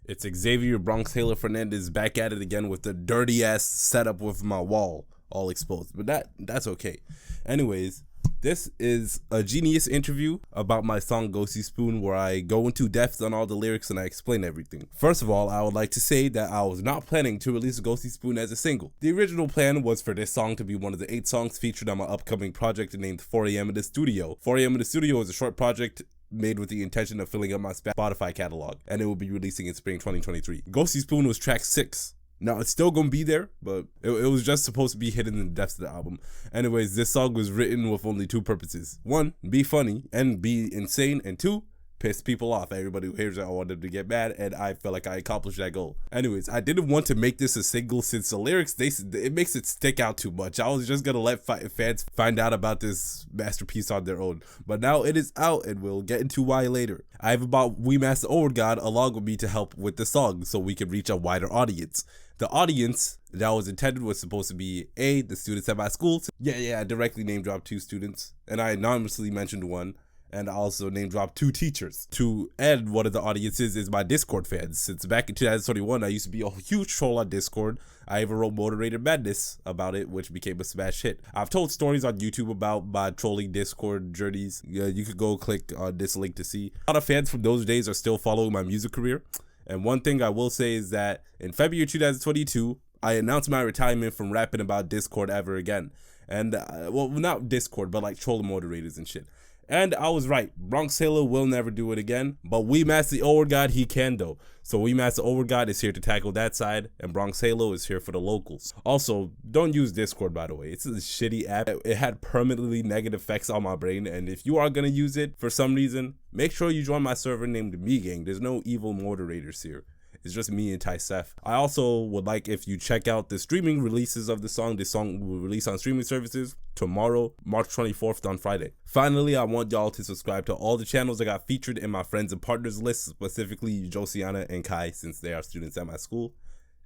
It's Xavier Bronx Taylor Fernandez back at it again with the dirty ass setup with my wall all exposed. But that's okay. Anyways, this is a genius interview about my song Ghostie Spoon, where I go into depth on all the lyrics and I explain everything. First of all, I would like to say that I was not planning to release Ghostie Spoon as a single. The original plan was for this song to be one of the 8 songs featured on my upcoming project named 4 AM in the Studio. 4 AM in the Studio is a short project made with the intention of filling up my Spotify catalog, and it will be releasing in spring 2023. Ghostie Spoon was track 6. Now, it's still gonna be there, but it was just supposed to be hidden in the depths of the album. Anyways, this song was written with only 2 purposes. 1, be funny, and be insane, and 2, piss people off. Everybody who hears it, I want them to get mad, and I felt like I accomplished that goal. Anyways, I didn't want to make this a single since the lyrics, it makes it stick out too much. I was just gonna let fans find out about this masterpiece on their own. But now it is out, and we'll get into why later. I have about We Master Over God along with me to help with the song, so we can reach a wider audience. The audience that was intended was supposed to be the students at my school. I directly name dropped 2 students, and I anonymously mentioned 1. And I also name dropped 2 teachers. To add, one of the audiences is my Discord fans. Since back in 2021, I used to be a huge troll on Discord. I even wrote Moderator Madness about it, which became a smash hit. I've told stories on YouTube about my trolling Discord journeys. You could go click on this link to see. A lot of fans from those days are still following my music career. And one thing I will say is that in February 2022, I announced my retirement from rapping about Discord ever again. And, well, not Discord, but like trolling moderators and shit. And I was right. Bronx Taylor will never do it again, but We Master Over God, he can though. So We Master Over God is here to tackle that side, and Bronx Halo is here for the locals. Also, don't use Discord, by the way. It's a shitty app. It had permanently negative effects on my brain, and if you are gonna use it for some reason, make sure you join my server named Me Gang. There's no evil moderators here. It's just me and Ty Seth. I also would like if you check out the streaming releases of the song. This song will release on streaming services tomorrow, March 24th on Friday. Finally, I want y'all to subscribe to all the channels that got featured in my friends and partners list, specifically Josiana and Kai, since they are students at my school.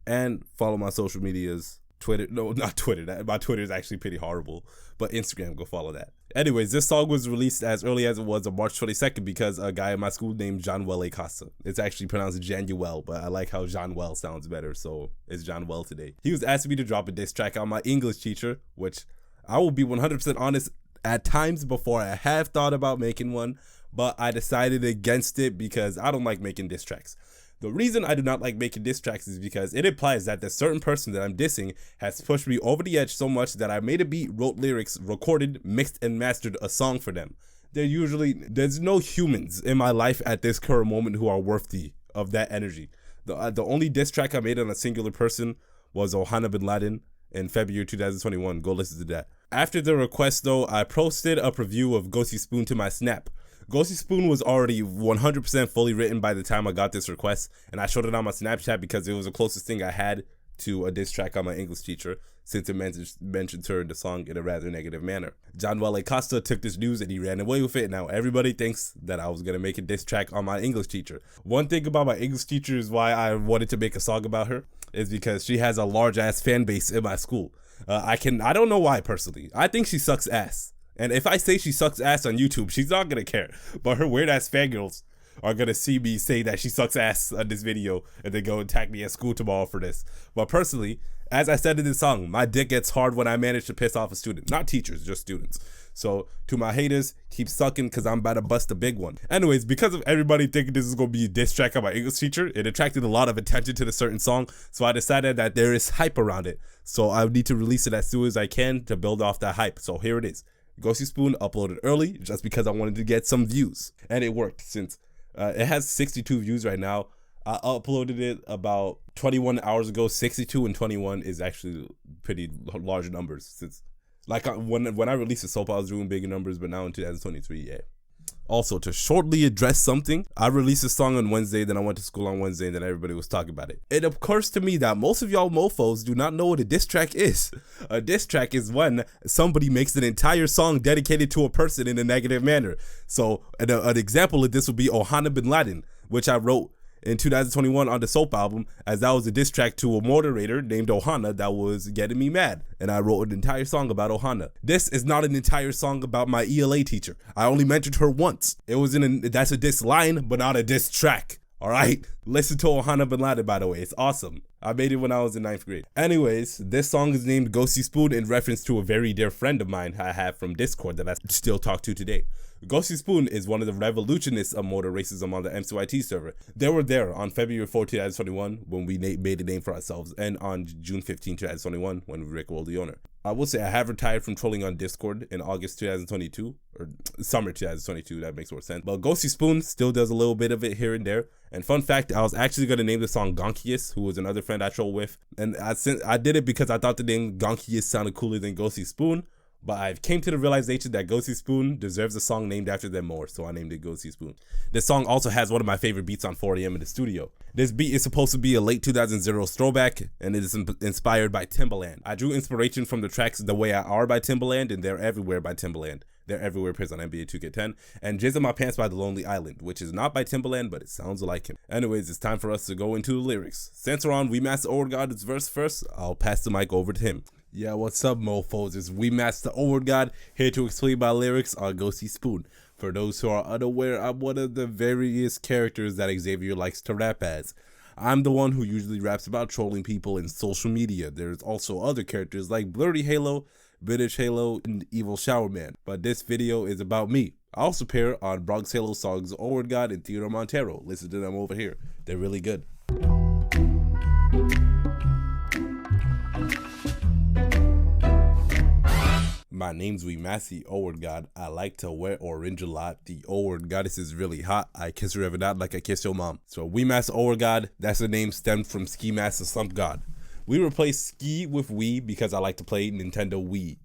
And follow my social medias. Twitter, no, not Twitter. My Twitter is actually pretty horrible, but Instagram, go follow that. Anyways, this song was released as early as it was on March 22nd because a guy in my school named Januel Acosta. It's actually pronounced Januel, but I like how Januel sounds better, so it's Januel today. He was asking me to drop a diss track on my English teacher, which I will be 100% honest, at times before I have thought about making one, but I decided against it because I don't like making diss tracks. The reason I do not like making diss tracks is because it implies that the certain person that I'm dissing has pushed me over the edge so much that I made a beat, wrote lyrics, recorded, mixed, and mastered a song for them. There's no humans in my life at this current moment who are worthy of that energy. The only diss track I made on a singular person was Osama bin Laden in February 2021. Go listen to that. After the request though, I posted a preview of Ghostie Spoon to my Snap. Ghostie Spoon was already 100% fully written by the time I got this request, and I showed it on my Snapchat because it was the closest thing I had to a diss track on my English teacher, since it mentions her in the song in a rather negative manner. Januel Acosta took this news and he ran away with it. Now everybody thinks that I was going to make a diss track on my English teacher. One thing about my English teacher is why I wanted to make a song about her is because she has a large ass fan base in my school. I don't know why personally. I think she sucks ass. And if I say she sucks ass on YouTube, she's not gonna care. But her weird ass fangirls are gonna see me say that she sucks ass on this video and then go and tag me at school tomorrow for this. But personally, as I said in this song, my dick gets hard when I manage to piss off a student. Not teachers, just students. So to my haters, keep sucking because I'm about to bust a big one. Anyways, because of everybody thinking this is gonna be a diss track on my English teacher, it attracted a lot of attention to the certain song. So I decided that there is hype around it. So I need to release it as soon as I can to build off that hype. So here it is. Ghostie Spoon uploaded early just because I wanted to get some views, and it worked since it has 62 views right now. I uploaded it about 21 hours ago. 62 and 21 is actually pretty large numbers since like when I released the soap I was doing bigger numbers, but now in 2023, yeah. Also, to shortly address something, I released a song on Wednesday, then I went to school on Wednesday, and then everybody was talking about it. It occurs to me that most of y'all mofos do not know what a diss track is. A diss track is when somebody makes an entire song dedicated to a person in a negative manner. So, an example of this would be Osama bin Laden, which I wrote in 2021 on the Soap album, as that was a diss track to a moderator named Ohana that was getting me mad, and I wrote an entire song about Ohana. This is not an entire song about my ELA teacher. I only mentioned her once. That's a diss line, but not a diss track. All right, listen to Ohana Bin Laden, by the way. It's awesome. I made it when I was in 9th grade. Anyways, this song is named Ghostie Spoon in reference to a very dear friend of mine I have from Discord that I still talk to today. Ghostie Spoon is one of the revolutionists of motor racism on the MCYT server. They were there on February 4, 2021 when we made a name for ourselves, and on June 15, 2021 when we rickrolled the owner. I will say I have retired from trolling on Discord in August 2022, or summer 2022, that makes more sense. But Ghostie Spoon still does a little bit of it here and there. And fun fact, I was actually going to name the song Gonkius, who was another friend I troll with. And I did it because I thought the name Gonkius sounded cooler than Ghostie Spoon. But I came to the realization that Ghostie Spoon deserves a song named after them more, so I named it Ghostie Spoon. This song also has one of my favorite beats on 4 AM in the studio. This beat is supposed to be a late 2000s throwback, and it is inspired by Timbaland. I drew inspiration from the tracks The Way I Are by Timbaland and They're Everywhere by Timbaland. They're Everywhere plays on NBA 2K10, and Jizz in My Pants by The Lonely Island, which is not by Timbaland, but it sounds like him. Anyways, it's time for us to go into the lyrics. Since we're on We Master Old God's verse first, I'll pass the mic over to him. Yeah, what's up, mofos? It's We Master Old God, here to explain my lyrics on Ghostie Spoon. For those who are unaware, I'm one of the various characters that Xavier likes to rap as. I'm the one who usually raps about trolling people in social media. There's also other characters like Blurry Halo, British Halo, and Evil Shower Man. But this video is about me. I also appear on Bronx Halo songs Old God and Theodore Montero. Listen to them over here. They're really good. My name's We Massey, O-word God. I like to wear orange a lot. The O-word goddess is really hot. I kiss her every night like I kiss your mom. So We Master O-word God, that's the name stemmed from Ski Master Slump God. We replace ski with Wii because I like to play Nintendo Wii.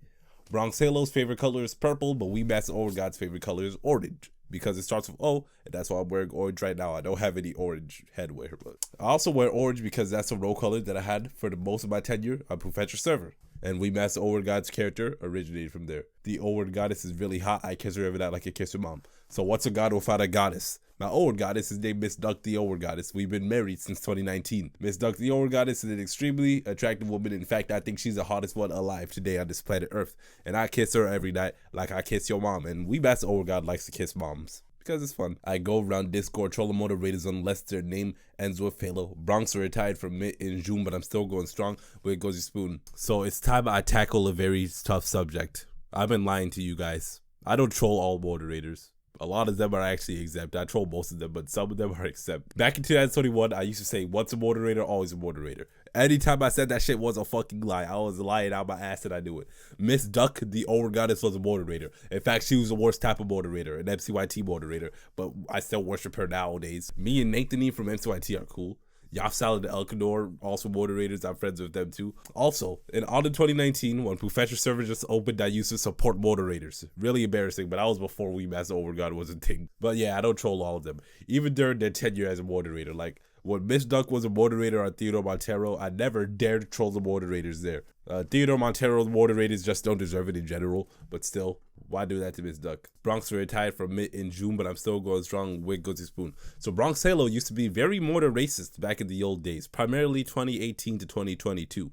Bronx Halo's favorite color is purple, but We Master O-word God's favorite color is orange because it starts with O, and that's why I'm wearing orange right now. I don't have any orange headwear, but I also wear orange because that's the role color that I had for the most of my tenure on Professor Server. And We Master O-word God's character originated from there. The O-word goddess is really hot. I kiss her every night like I kiss your mom. So what's a god without a goddess? My O-word goddess is named Miss Duck the O-word goddess. We've been married since 2019. Miss Duck the O-word goddess is an extremely attractive woman. In fact, I think she's the hottest one alive today on this planet Earth. And I kiss her every night like I kiss your mom. And We Master O-word God likes to kiss moms because it's fun. I go around Discord trolling moderators unless their name ends with Halo. Bronx retired from it in June, but I'm still going strong with Ghostie Spoon. So it's time I tackle a very tough subject. I've been lying to you guys. I don't troll all moderators. A lot of them are actually exempt. I troll most of them, but some of them are exempt. Back in 2021, I used to say, once a moderator, always a moderator. Anytime I said that shit was a fucking lie, I was lying out my ass and I knew it. Miss Duck, the O-word goddess, was a moderator. In fact, she was the worst type of moderator, an MCYT moderator, but I still worship her nowadays. Me and Nathanie from MCYT are cool. Yafsal and Elkanor, also moderators, I'm friends with them too. Also, in autumn 2019, when Professor Server just opened, I used to support moderators. Really embarrassing, but I was before We Master O-word God was a thing. But yeah, I don't troll all of them. Even during their tenure as a moderator. Like, when Miss Duck was a moderator on Theodore Montero, I never dared troll the moderators there. Theodore Montero's moderators just don't deserve it in general, but still, why do that to Miss Duck? Bronx retired from it in June, but I'm still going strong with Ghostie Spoon. So Bronx Halo used to be very motor racist back in the old days, primarily 2018 to 2022.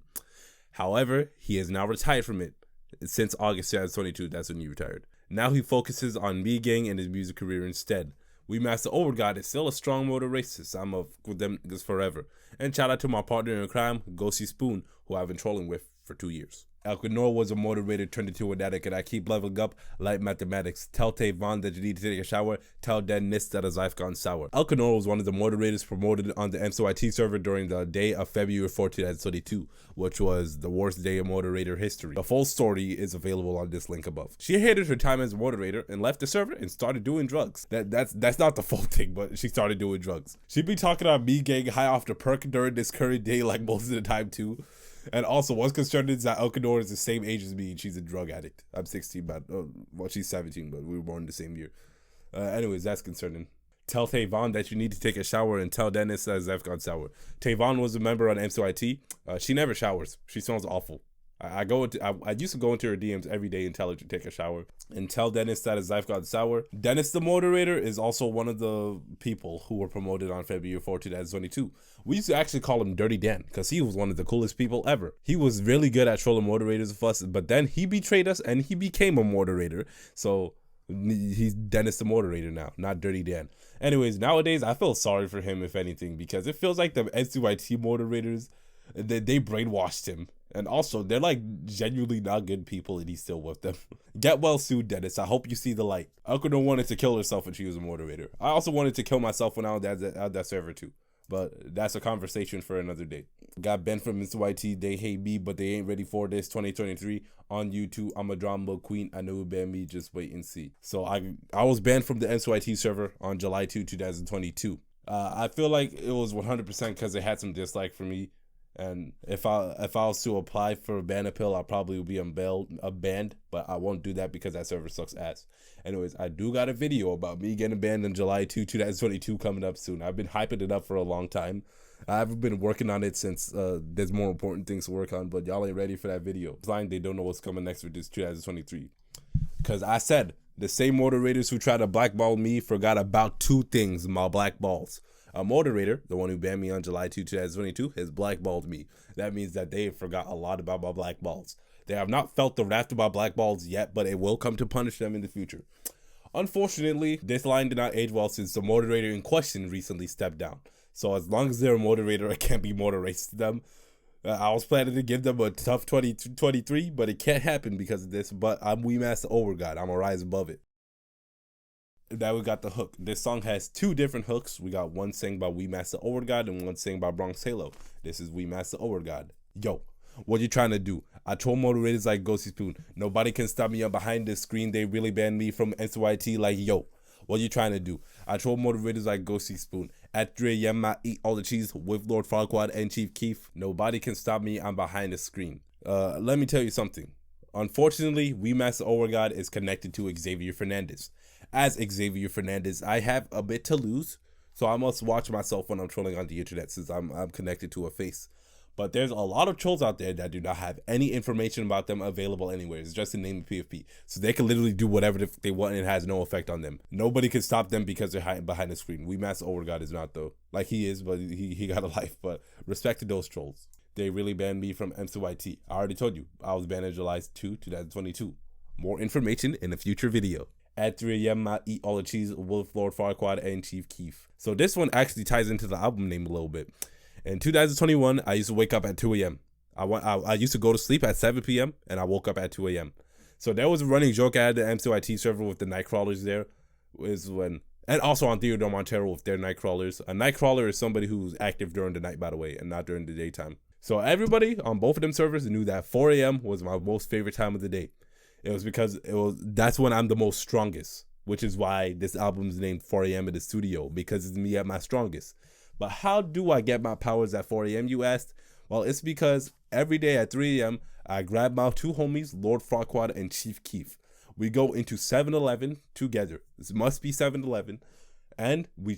However, he is now retired from it. Since August 2022, that's when he retired. Now he focuses on Me Gang and his music career instead. We Master O-word God is still a strong motor racist. I'm with them niggas forever. And shout out to my partner in crime, Ghostie Spoon, who I've been trolling with for 2 years. Elkanor was a moderator turned into an addict, and I keep leveling up like mathematics. Tell Tavon that you need to take a shower. Tell Dennis that his life gone sour. Elkanor was one of the moderators promoted on the MCYT server during the day of February 4, 2022, which was the worst day in moderator history. The full story is available on this link above. She hated her time as a moderator and left the server and started doing drugs. That's not the full thing, but she started doing drugs. She'd be talking on Me Gang high off the perk during this current day like most of the time too. And also, what's concerning is that Elkanor is the same age as me and she's a drug addict. I'm 16, but well, she's 17, but we were born the same year. Anyways, that's concerning. Tell Tavon that you need to take a shower and tell Dennis that his life gone sour. Tavon was a member on MCYT. She never showers. She smells awful. I used to go into her DMs every day and tell her to take a shower and tell Dennis that his life got sour. Dennis, the moderator, is also one of the people who were promoted on February 4, 2022. We used to actually call him Dirty Dan because he was one of the coolest people ever. He was really good at trolling moderators with us, but then he betrayed us and he became a moderator. So He's Dennis the moderator now, not Dirty Dan. Anyways, nowadays I feel sorry for him, if anything, because it feels like the NCYT moderators, they brainwashed him. And also, they're like genuinely not good people, and he's still with them. Get well soon, Dennis. I hope you see the light. Akuno wanted to kill herself when she was a moderator. I also wanted to kill myself when I was at that server too. But that's a conversation for another day. Got banned from NCYT. They hate me, but they ain't ready for this. 2023 on YouTube. I'm a drama queen. I know who banned me. Just wait and see. So I was banned from the NCYT server on July 2, 2022. I feel like it was 100% because they had some dislike for me. And if I was to apply for a ban appeal, I'll probably be banned, but I won't do that because that server sucks ass. Anyways, I do got a video about me getting banned in July 2, 2022 coming up soon. I've been hyping it up for a long time. I've been working on it since there's more important things to work on, but y'all ain't ready for that video. It's like they don't know what's coming next with this 2023. Because I said, the same moderators who tried to blackball me forgot about two things, my blackballs. A moderator, the one who banned me on July 2, 2022, has blackballed me. That means that they forgot a lot about my blackballs. They have not felt the wrath of my blackballs yet, but it will come to punish them in the future. Unfortunately, this line did not age well since the moderator in question recently stepped down. So as long as they're a moderator, I can't be moderated to them. I was planning to give them a tough 2023, but it can't happen because of this. But I'm We Master Over God. I'm going to rise above it. Now we got the hook. This song has two different hooks. We got one sang by We Master Over God and one sang by Bronx Halo. This is We Master Over God. Yo, what you trying to do? I troll moderators like Ghostie Spoon. Nobody can stop me. I'm behind the screen. They really banned me from NCYT. Like, yo, what you trying to do? I troll moderators like Ghostie Spoon. At 3 a.m. I eat all the cheese with Lord Farquaad and Chief Keef. Nobody can stop me. I'm behind the screen. Let me tell you something. Unfortunately, We Master Over God is connected to Xavier Fernandez. As Xavier Fernandez, I have a bit to lose, so I must watch myself when I'm trolling on the internet since I'm connected to a face. But there's a lot of trolls out there that do not have any information about them available anywhere. It's just a name of PFP. So they can literally do whatever they want and it has no effect on them. Nobody can stop them because they're hiding behind the screen. We Master Over God is not though. Like he is, but he got a life. But respect to those trolls. They really banned me from MCYT. I already told you. I was banned in July 2, 2022. More information in a future video. At 3 a.m. I eat all the cheese with Lord Farquaad and Chief Keef. So this one actually ties into the album name a little bit. In 2021, I used to wake up at 2 a.m. I used to go to sleep at 7 p.m. and I woke up at 2 a.m. So there was a running joke I had the MCYT server with the Nightcrawlers there. And also on Theodore Montero with their Nightcrawlers. A Nightcrawler is somebody who's active during the night, by the way, and not during the daytime. So everybody on both of them servers knew that 4 a.m. was my most favorite time of the day. It was because that's when I'm the most strongest, which is why this album is named 4 a.m. in the studio, because it's me at my strongest. But how do I get my powers at 4 a.m., you asked? Well, it's because every day at 3 a.m., I grab my two homies, Lord Farquaad and Chief Keef. We go into 7-Eleven together. This must be 7-Eleven. And we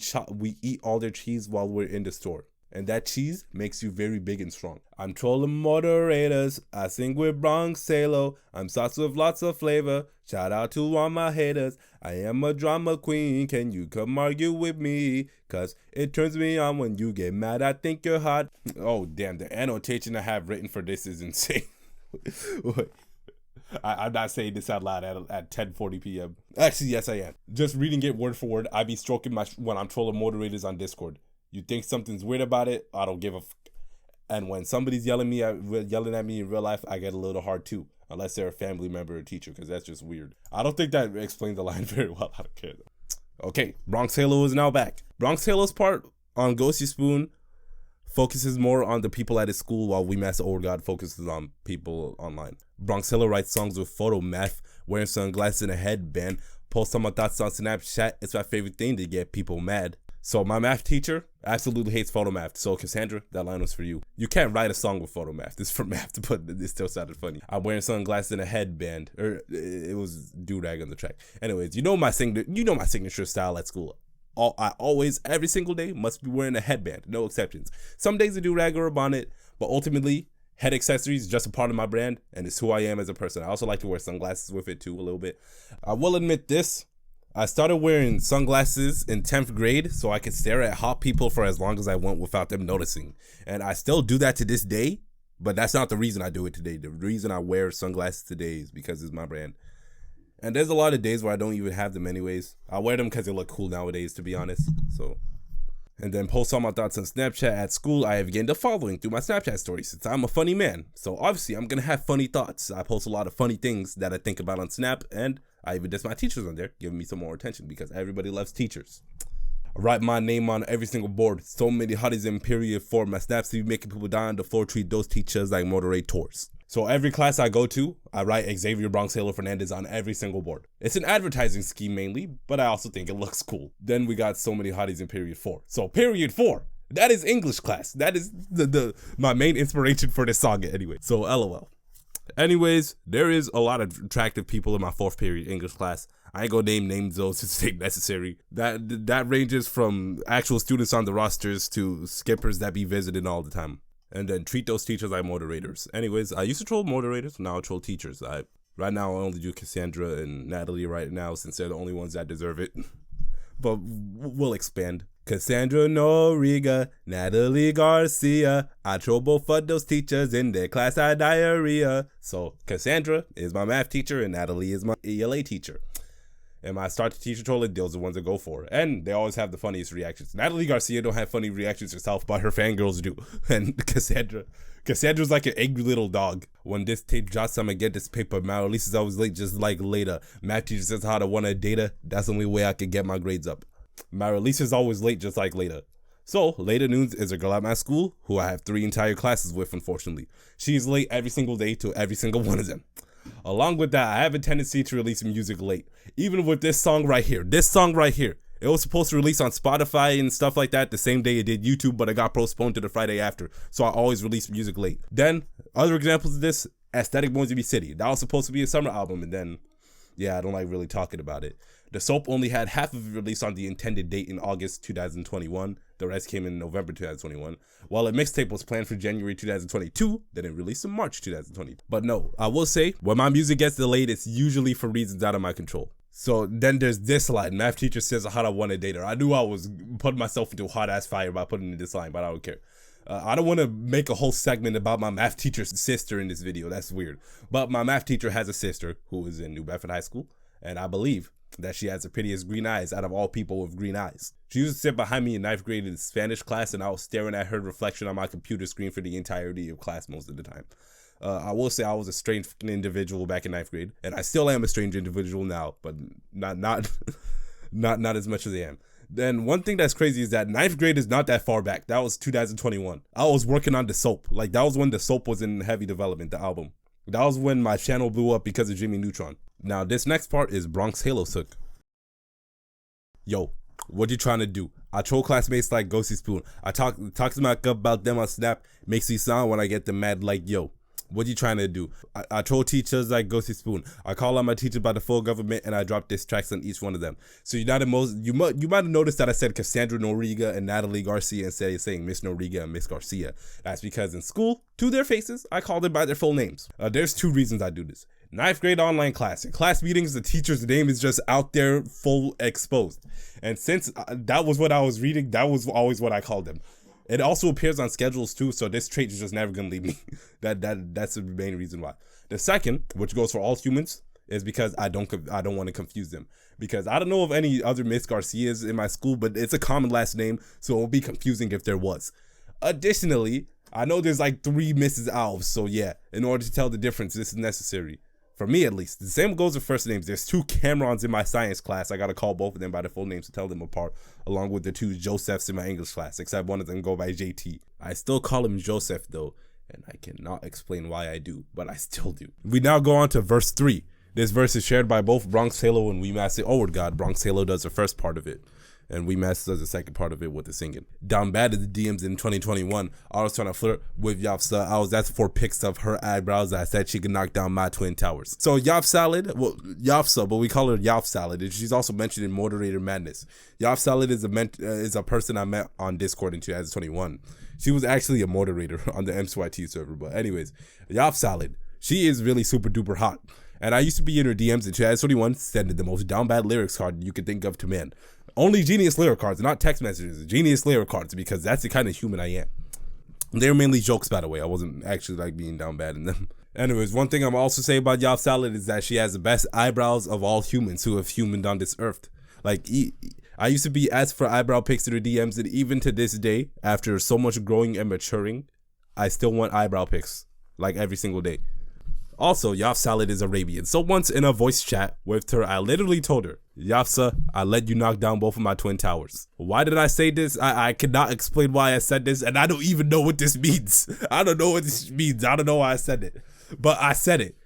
eat all their cheese while we're in the store. And that cheese makes you very big and strong. I'm trolling moderators. I sing with Bronx Halo. I'm sauce with lots of flavor. Shout out to all my haters. I am a drama queen. Can you come argue with me? Cause it turns me on when you get mad. I think you're hot. Oh, damn. The annotation I have written for this is insane. I'm not saying this out loud at 10:40 p.m. Actually, yes, I am. Just reading it word for word. I be stroking when I'm trolling moderators on Discord. You think something's weird about it? I don't give a f. And when somebody's yelling at me in real life, I get a little hard too. Unless they're a family member or teacher, because that's just weird. I don't think that explains the line very well. I don't care though. Okay, Bronx Halo is now back. Bronx Halo's part on Ghostie Spoon focuses more on the people at his school, while We Master Over God focuses on people online. Bronx Halo writes songs with photo math, wearing sunglasses and a headband. Post on my thoughts on Snapchat. It's my favorite thing to get people mad. So my math teacher absolutely hates photo math. So Cassandra, that line was for you. You can't write a song with photo math. It's for math, but it still sounded funny. I'm wearing sunglasses and a headband, or it was do-rag on the track. Anyways, you know my signature style at school. I always, every single day, must be wearing a headband. No exceptions. Some days a do-rag or a bonnet, but ultimately, head accessories is just a part of my brand, and it's who I am as a person. I also like to wear sunglasses with it too, a little bit. I will admit this. I started wearing sunglasses in 10th grade so I could stare at hot people for as long as I want without them noticing. And I still do that to this day, but that's not the reason I do it today. The reason I wear sunglasses today is because it's my brand. And there's a lot of days where I don't even have them anyways. I wear them because they look cool nowadays, to be honest. So, and then post all my thoughts on Snapchat. At school, I have gained a following through my Snapchat stories since I'm a funny man. So obviously, I'm going to have funny thoughts. I post a lot of funny things that I think about on Snap, and I even diss my teachers on there, giving me some more attention because everybody loves teachers. I write my name on every single board. So many hotties in period 4. My snaps be making people die on the floor. Treat those teachers like moderators. So every class I go to, I write Xavier Bronx Halo Fernandez on every single board. It's an advertising scheme mainly, but I also think it looks cool. Then we got so many hotties in period 4. So period 4, that is English class. That is my main inspiration for this saga anyway. So LOL. Anyways, there is a lot of attractive people in my 4th period English class. I ain't gonna name names though since it's necessary. That ranges from actual students on the rosters to skippers that be visiting all the time. And then treat those teachers like moderators. Anyways, I used to troll moderators, now I troll teachers. Right now I only do Cassandra and Natalie right now since they're the only ones that deserve it. But we'll expand. Cassandra Noriega, Natalie Garcia. I troll both of those teachers in their class I diarrhea. So Cassandra is my math teacher and Natalie is my ELA teacher. And my start to teacher trolling, those are the ones that go for it. And they always have the funniest reactions. Natalie Garcia don't have funny reactions herself, but her fangirls do. And Cassandra's like an angry little dog. When this tape drops, I'm gonna get this paper. Maralise is always late, just like later. Math teacher says how to want a data. That's the only way I can get my grades up. Maralise is always late, just like later. So, Later Noons is a girl at my school who I have 3 entire classes with, unfortunately. She's late every single day to every single one of them. Along with that, I have a tendency to release music late. Even with this song right here. It was supposed to release on Spotify and stuff like that the same day it did YouTube, but it got postponed to the Friday after. So I always release music late. Then, other examples of this, Aesthetic Bones to Be City. That was supposed to be a summer album, and then, yeah, I don't like really talking about it. The soap only had half of it released on the intended date in August 2021. The rest came in November 2021. While a mixtape was planned for January 2022, then it released in March 2020. But no, I will say, when my music gets delayed, it's usually for reasons out of my control. So then there's this line. Math teacher says how to want to date her. I knew I was putting myself into hot ass fire by putting in this line, but I don't care. I don't want to make a whole segment about my math teacher's sister in this video. That's weird. But my math teacher has a sister who is in New Bedford High School, and I believe that she has the prettiest green eyes out of all people with green eyes. She used to sit behind me in 9th grade in Spanish class, and I was staring at her reflection on my computer screen for the entirety of class most of the time. I will say I was a strange individual back in 9th grade, and I still am a strange individual now, but not as much as I am. Then one thing that's crazy is that 9th grade is not that far back. That was 2021. I was working on The Soap. Like, that was when The Soap was in heavy development, the album. That was when my channel blew up because of Jimmy Neutron. Now, this next part is Bronx Halo Sook. Yo, what you trying to do? I troll classmates like Ghostie Spoon. I talk smack about them on Snap. Makes me sound when I get them mad like, yo, what you trying to do? I troll teachers like Ghostie Spoon. I call out my teachers by the full government and I drop diss tracks on each one of them. So you might have noticed that I said Cassandra Noriega and Natalie Garcia instead of saying Miss Noriega and Miss Garcia. That's because in school, to their faces, I call them by their full names. There's 2 reasons I do this. 9th grade online class. In class meetings, the teacher's name is just out there, full exposed. And since that was what I was reading, that was always what I called them. It also appears on schedules too, so this trait is just never gonna leave me. That's the main reason why. The second, which goes for all humans, is because I don't want to confuse them. Because I don't know of any other Miss Garcias in my school, but it's a common last name, so it would be confusing if there was. Additionally, I know there's like 3 Mrs. Alves, so yeah, in order to tell the difference, this is necessary. For me, at least. The same goes with first names. There's 2 Camerons in my science class. I got to call both of them by their full names to tell them apart, along with the 2 Josephs in my English class, except one of them go by JT. I still call him Joseph, though, and I cannot explain why I do, but I still do. We now go on to verse 3. This verse is shared by both Bronx Halo and We Master. Oh, word God, Bronx Halo does the first part of it, and We Master does the second part of it with the singing. Down bad at the DMs in 2021, I was trying to flirt with Yafsa. I was asked for pics of her eyebrows. I said she could knock down my twin towers. So Yaf Salad, well, Yafsa, but we call her Yaf Salad, and she's also mentioned in Moderator Madness. Yaf Salad is a person I met on Discord in 2021. She was actually a moderator on the MCYT server, but anyways, Yaf Salad, she is really super duper hot. And I used to be in her DMs in 2021, sending the most down bad lyrics card you could think of to man. Only genius lyric cards, not text messages, genius lyric cards, because that's the kind of human I am. They were mainly jokes, by the way. I wasn't actually like being down bad in them. Anyways, one thing I'm also saying about Yob Salad is that she has the best eyebrows of all humans who have humaned on this earth. Like, I used to be asked for eyebrow pics through the DMs, and even to this day, after so much growing and maturing, I still want eyebrow pics, like every single day. Also, Yob Salad is Arabian, so once in a voice chat with her, I literally told her, Yafsa, I let you knock down both of my twin towers. Why did I say this? I cannot explain why I said this, and I don't even know what this means. I don't know what this means. I don't know why I said it, but I said it.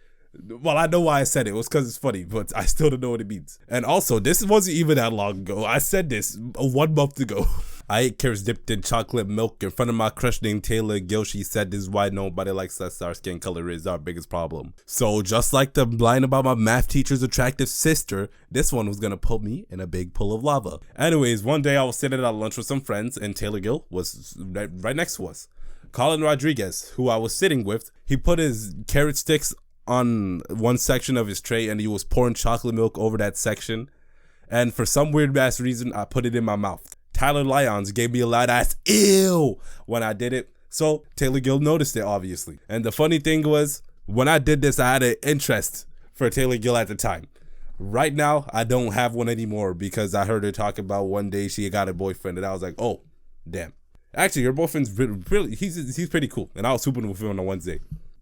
Well, I know why I said it. It was because it's funny, but I still don't know what it means. And also, this wasn't even that long ago. I said this 1 month ago. I ate carrots dipped in chocolate milk in front of my crush named Taylor Gill. She said this is why nobody likes us. Our skin color is our biggest problem. So just like the line about my math teacher's attractive sister, this one was gonna put me in a big pool of lava. Anyways, one day I was sitting at lunch with some friends and Taylor Gill was right next to us. Colin Rodriguez, who I was sitting with, he put his carrot sticks on one section of his tray and he was pouring chocolate milk over that section. And for some weird ass reason, I put it in my mouth. Tyler Lyons gave me a loud ass ew when I did it. So Taylor Gill noticed it, obviously. And the funny thing was, when I did this, I had an interest for Taylor Gill at the time. Right now, I don't have one anymore because I heard her talk about one day she got a boyfriend and I was like, oh, damn. Actually, her boyfriend's really, he's pretty cool. And I was hooping with him on a Wednesday.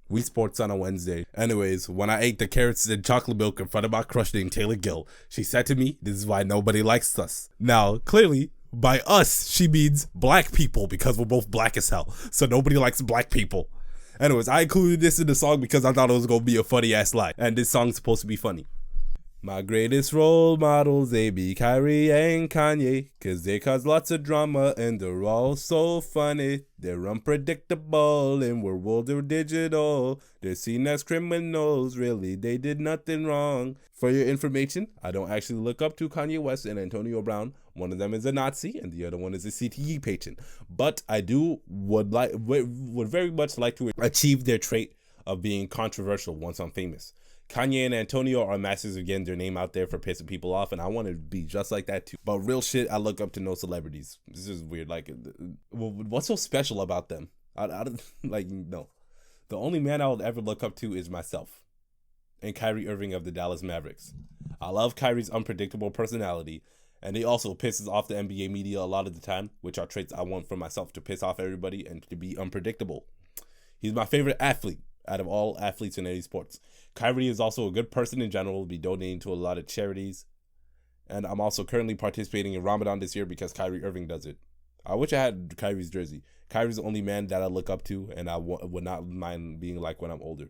We sports on a Wednesday. Anyways, when I ate the carrots and chocolate milk in front of my crush named Taylor Gill, she said to me, this is why nobody likes us. Now, clearly, by us, she means black people because we're both black as hell. So nobody likes black people. Anyways, I included this in the song because I thought it was going to be a funny ass line. And this song's supposed to be funny. My greatest role models, they be Kyrie and Kanye, cause they cause lots of drama and they're all so funny. They're unpredictable and we're world or digital. They're seen as criminals, really, they did nothing wrong. For your information, I don't actually look up to Kanye West and Antonio Brown. One of them is a Nazi and the other one is a CTE patron. But I would very much like to achieve their trait of being controversial once I'm famous. Kanye and Antonio are masters of getting their name out there for pissing people off, and I want to be just like that too. But real shit, I look up to no celebrities. This is weird. Like, what's so special about them? I don't like, no. The only man I would ever look up to is myself and Kyrie Irving of the Dallas Mavericks. I love Kyrie's unpredictable personality, and he also pisses off the NBA media a lot of the time, which are traits I want for myself, to piss off everybody and to be unpredictable. He's my favorite athlete out of all athletes in any sports. Kyrie is also a good person in general, will be donating to a lot of charities. And I'm also currently participating in Ramadan this year because Kyrie Irving does it. I wish I had Kyrie's jersey. Kyrie's the only man that I look up to and I would not mind being like when I'm older.